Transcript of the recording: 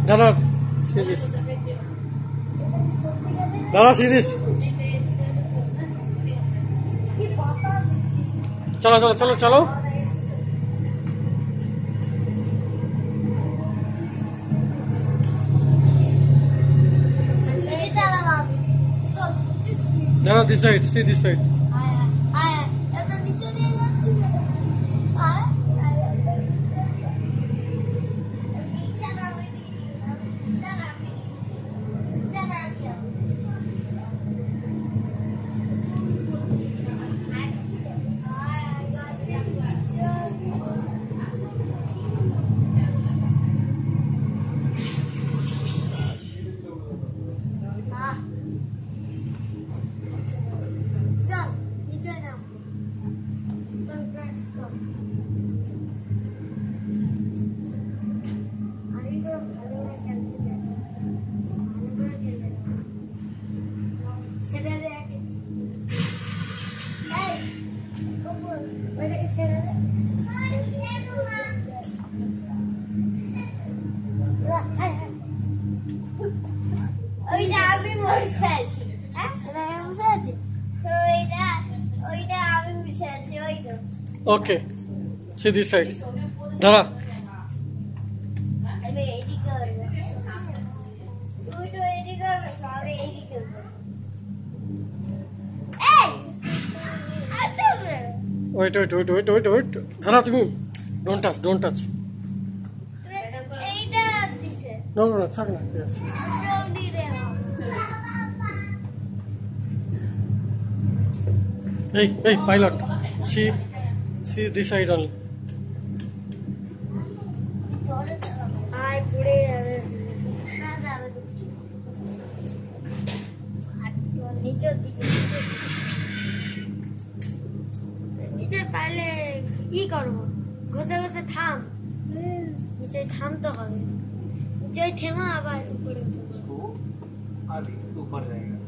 দাদা সিরিজ দাদা সিরিজ চলো চলো চলো চলো দাদা this side C this side Okay, see this side. Dara. Wait. Dara, don't touch. No, sorry. Yes. Hey, pilot. See this side only. নিচে পাইলে কি করবো ঘষে থাম নিচে থামতে হবে নিচে থেমা আবার উপরে ऊपर जाएगा